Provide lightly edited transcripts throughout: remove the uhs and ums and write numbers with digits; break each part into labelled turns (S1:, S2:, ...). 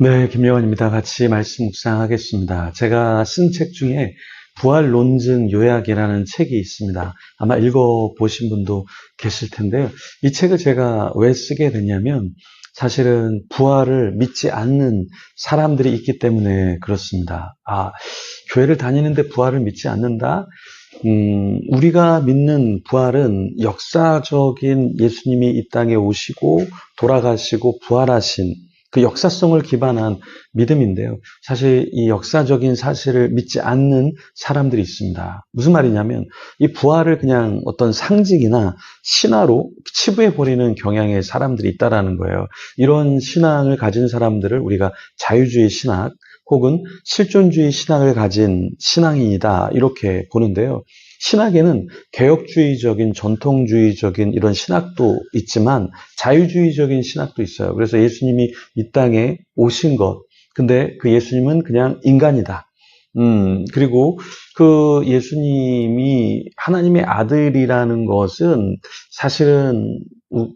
S1: 네, 김여원입니다. 같이 말씀 묵상하겠습니다. 제가 쓴 책 중에 부활 논증 요약이라는 책이 있습니다. 아마 읽어보신 분도 계실 텐데요. 이 책을 제가 왜 쓰게 됐냐면 사실은 부활을 믿지 않는 사람들이 있기 때문에 그렇습니다. 교회를 다니는데 부활을 믿지 않는다? 우리가 믿는 부활은 역사적인 예수님이 이 땅에 오시고 돌아가시고 부활하신 그 역사성을 기반한 믿음인데요. 사실 이 역사적인 사실을 믿지 않는 사람들이 있습니다. 무슨 말이냐면 이 부활을 그냥 어떤 상징이나 신화로 치부해버리는 경향의 사람들이 있다라는 거예요. 이런 신앙을 가진 사람들을 우리가 자유주의 신학 혹은 실존주의 신학을 가진 신앙인이다 이렇게 보는데요. 신학에는 개혁주의적인 전통주의적인 이런 신학도 있지만 자유주의적인 신학도 있어요. 그래서 예수님이 이 땅에 오신 것, 근데 그 예수님은 그냥 인간이다. 그리고 그 예수님이 하나님의 아들이라는 것은 사실은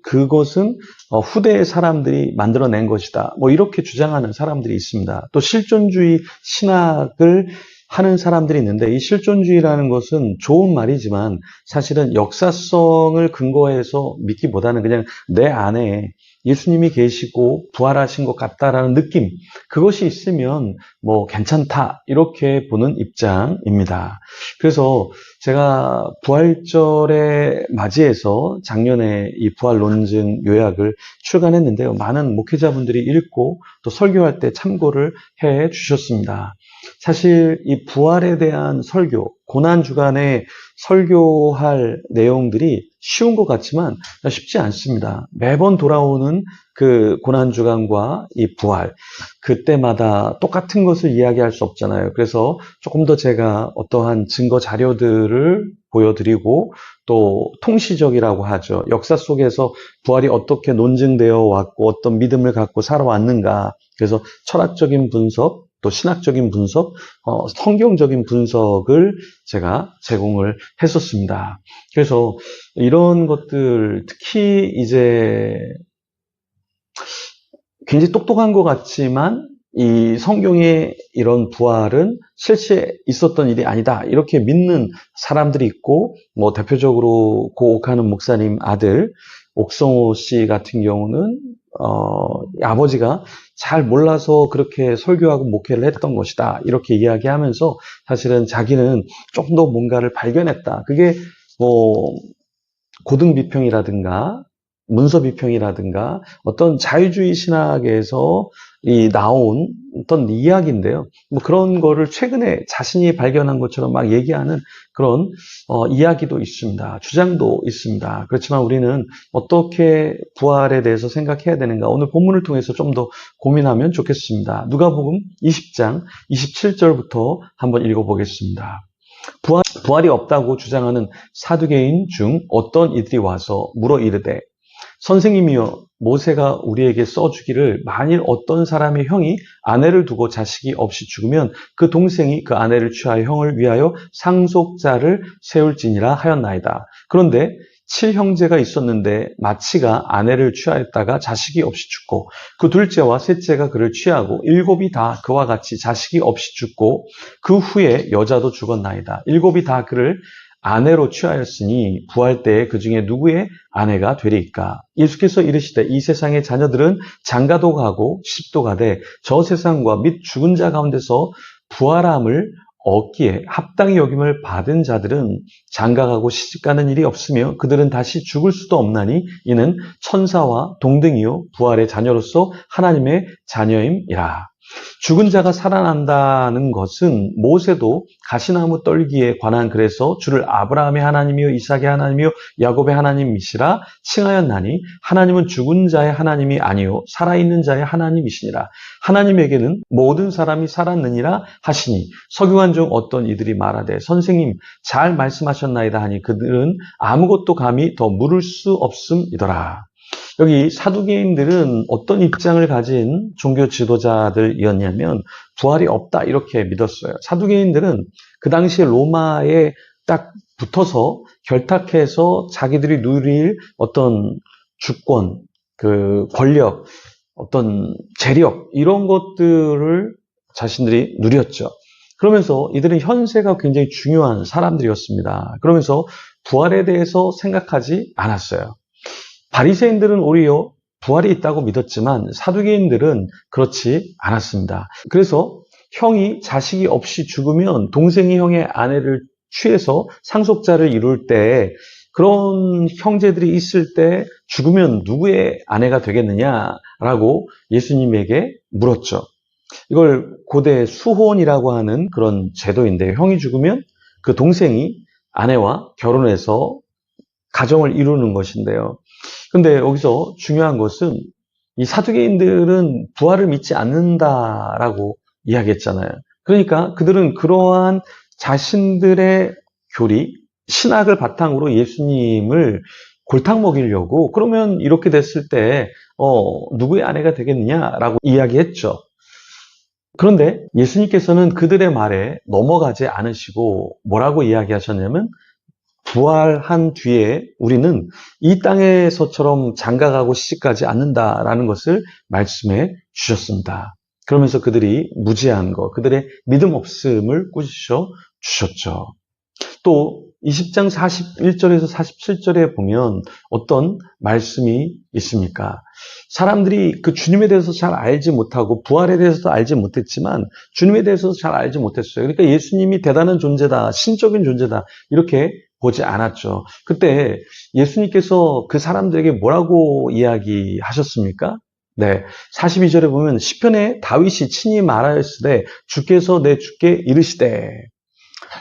S1: 그것은 후대의 사람들이 만들어낸 것이다. 뭐 이렇게 주장하는 사람들이 있습니다. 또 실존주의 신학을 하는 사람들이 있는데 이 실존주의라는 것은 좋은 말이지만 사실은 역사성을 근거해서 믿기보다는 그냥 내 안에 예수님이 계시고 부활하신 것 같다라는 느낌, 그것이 있으면 뭐 괜찮다 이렇게 보는 입장입니다. 그래서 제가 부활절에 맞이해서 작년에 이 부활 논증 요약을 출간했는데요. 많은 목회자분들이 읽고 또 설교할 때 참고를 해 주셨습니다. 사실 이 부활에 대한 설교, 고난주간에 설교할 내용들이 쉬운 것 같지만 쉽지 않습니다. 매번 돌아오는 그 고난주간과 이 부활, 그때마다 똑같은 것을 이야기할 수 없잖아요. 그래서 조금 더 제가 어떠한 증거 자료들을 보여드리고 또 통시적이라고 하죠. 역사 속에서 부활이 어떻게 논증되어 왔고 어떤 믿음을 갖고 살아왔는가. 그래서 철학적인 분석, 또 신학적인 분석, 성경적인 분석을 제가 제공을 했었습니다. 그래서 이런 것들, 특히 이제 굉장히 똑똑한 것 같지만 이 성경의 이런 부활은 실제 있었던 일이 아니다 이렇게 믿는 사람들이 있고, 뭐 대표적으로 고 옥하는 목사님 아들 옥성호 씨 같은 경우는 아버지가 잘 몰라서 그렇게 설교하고 목회를 했던 것이다 이렇게 이야기하면서 사실은 자기는 조금 더 뭔가를 발견했다. 그게 뭐 고등비평이라든가 문서비평이라든가 어떤 자유주의 신학에서 나온 어떤 이야기인데요. 뭐 그런 거를 최근에 자신이 발견한 것처럼 막 얘기하는 그런 이야기도 있습니다. 주장도 있습니다. 그렇지만 우리는 어떻게 부활에 대해서 생각해야 되는가, 오늘 본문을 통해서 좀 더 고민하면 좋겠습니다. 누가복음 20장 27절부터 한번 읽어보겠습니다. 부활이 없다고 주장하는 사두개인 중 어떤 이들이 와서 물어 이르되, 선생님이여, 모세가 우리에게 써주기를 만일 어떤 사람의 형이 아내를 두고 자식이 없이 죽으면 그 동생이 그 아내를 취하여 형을 위하여 상속자를 세울지니라 하였나이다. 그런데 7형제가 있었는데 마치가 아내를 취하였다가 자식이 없이 죽고 그 둘째와 셋째가 그를 취하고 7이 다 그와 같이 자식이 없이 죽고 그 후에 여자도 죽었나이다. 7이 다 그를 아내로 취하였으니 부활 때에 그 중에 누구의 아내가 되리까? 예수께서 이르시되 이 세상의 자녀들은 장가도 가고 시집도 가되 저 세상과 및 죽은 자 가운데서 부활함을 얻기에 합당히 여김을 받은 자들은 장가가고 시집가는 일이 없으며 그들은 다시 죽을 수도 없나니 이는 천사와 동등이요 부활의 자녀로서 하나님의 자녀임이라. 죽은 자가 살아난다는 것은 모세도 가시나무 떨기에 관한 그래서 주를 아브라함의 하나님이요 이삭의 하나님이요 야곱의 하나님이시라 칭하였나니 하나님은 죽은 자의 하나님이 아니요 살아있는 자의 하나님이시니라. 하나님에게는 모든 사람이 살았느니라 하시니 서기관 중 어떤 이들이 말하되 선생님 잘 말씀하셨나이다 하니 그들은 아무것도 감히 더 물을 수 없음이더라. 여기 사두개인들은 어떤 입장을 가진 종교 지도자들이었냐면 부활이 없다 이렇게 믿었어요. 사두개인들은 그 당시에 로마에 딱 붙어서 결탁해서 자기들이 누릴 어떤 주권, 그 권력, 어떤 재력, 이런 것들을 자신들이 누렸죠. 그러면서 이들은 현세가 굉장히 중요한 사람들이었습니다. 그러면서 부활에 대해서 생각하지 않았어요. 바리새인들은 오히려 부활이 있다고 믿었지만 사두개인들은 그렇지 않았습니다. 그래서 형이 자식이 없이 죽으면 동생이 형의 아내를 취해서 상속자를 이룰 때, 그런 형제들이 있을 때 죽으면 누구의 아내가 되겠느냐라고 예수님에게 물었죠. 이걸 고대 수혼이라고 하는 그런 제도인데, 형이 죽으면 그 동생이 아내와 결혼해서 가정을 이루는 것인데요. 근데 여기서 중요한 것은 이 사두개인들은 부활을 믿지 않는다라고 이야기했잖아요. 그러니까 그들은 그러한 자신들의 교리, 신학을 바탕으로 예수님을 골탕 먹이려고, 그러면 이렇게 됐을 때 누구의 아내가 되겠느냐라고 이야기했죠. 그런데 예수님께서는 그들의 말에 넘어가지 않으시고 뭐라고 이야기하셨냐면, 부활한 뒤에 우리는 이 땅에서처럼 장가가고 시집가지 않는다라는 것을 말씀해 주셨습니다. 그러면서 그들이 무지한 것, 그들의 믿음 없음을 꾸짖어 주셨죠. 또 20장 41절에서 47절에 보면 어떤 말씀이 있습니까? 사람들이 그 주님에 대해서 잘 알지 못하고 부활에 대해서도 알지 못했지만 주님에 대해서도 잘 알지 못했어요. 그러니까 예수님이 대단한 존재다, 신적인 존재다, 이렇게 보지 않았죠. 그때 예수님께서 그 사람들에게 뭐라고 이야기하셨습니까? 네, 42절에 보면 시편에 다윗이 친히 말하였으되 주께서 내 주께 이르시되,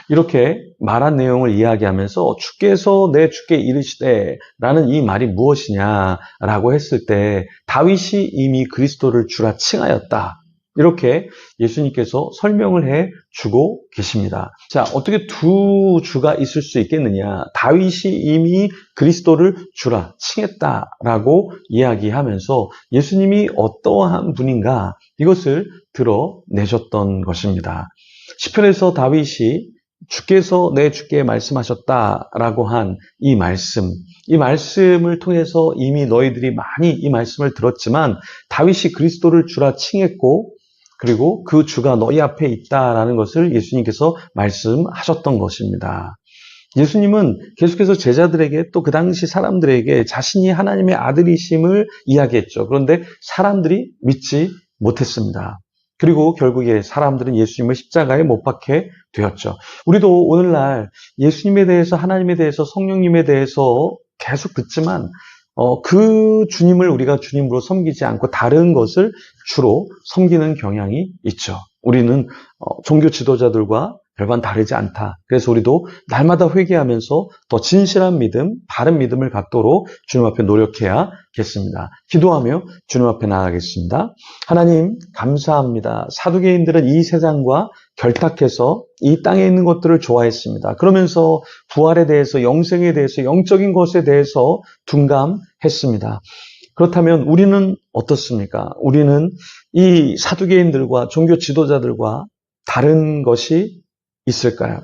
S1: 이렇게 말한 내용을 이야기하면서 주께서 내 주께 이르시되 라는 이 말이 무엇이냐라고 했을 때, 다윗이 이미 그리스도를 주라 칭하였다, 이렇게 예수님께서 설명을 해 주고 계십니다. 자, 어떻게 두 주가 있을 수 있겠느냐? 다윗이 이미 그리스도를 주라 칭했다라고 이야기하면서 예수님이 어떠한 분인가, 이것을 드러내셨던 것입니다. 시편에서 다윗이 주께서 내 주께 말씀하셨다라고 한 이 말씀을 통해서 이미 너희들이 많이 이 말씀을 들었지만, 다윗이 그리스도를 주라 칭했고, 그리고 그 주가 너희 앞에 있다라는 것을 예수님께서 말씀하셨던 것입니다. 예수님은 계속해서 제자들에게, 또 그 당시 사람들에게 자신이 하나님의 아들이심을 이야기했죠. 그런데 사람들이 믿지 못했습니다. 그리고 결국에 사람들은 예수님을 십자가에 못 박게 되었죠. 우리도 오늘날 예수님에 대해서, 하나님에 대해서, 성령님에 대해서 계속 듣지만 그 주님을 우리가 주님으로 섬기지 않고 다른 것을 주로 섬기는 경향이 있죠. 우리는 종교 지도자들과 별반 다르지 않다. 그래서 우리도 날마다 회개하면서 더 진실한 믿음, 바른 믿음을 갖도록 주님 앞에 노력해야겠습니다. 기도하며 주님 앞에 나아가겠습니다. 하나님, 감사합니다. 사두개인들은 이 세상과 결탁해서 이 땅에 있는 것들을 좋아했습니다. 그러면서 부활에 대해서, 영생에 대해서, 영적인 것에 대해서 둔감했습니다. 그렇다면 우리는 어떻습니까? 우리는 이 사두개인들과 종교 지도자들과 다른 것이 있을까요?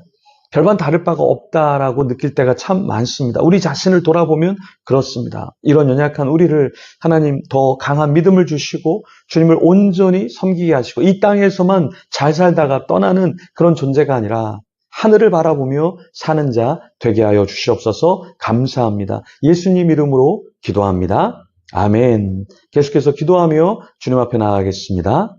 S1: 별반 다를 바가 없다라고 느낄 때가 참 많습니다. 우리 자신을 돌아보면 그렇습니다. 이런 연약한 우리를 하나님 더 강한 믿음을 주시고 주님을 온전히 섬기게 하시고, 이 땅에서만 잘 살다가 떠나는 그런 존재가 아니라 하늘을 바라보며 사는 자 되게 하여 주시옵소서. 감사합니다. 예수님 이름으로 기도합니다. 아멘. 계속해서 기도하며 주님 앞에 나아가겠습니다.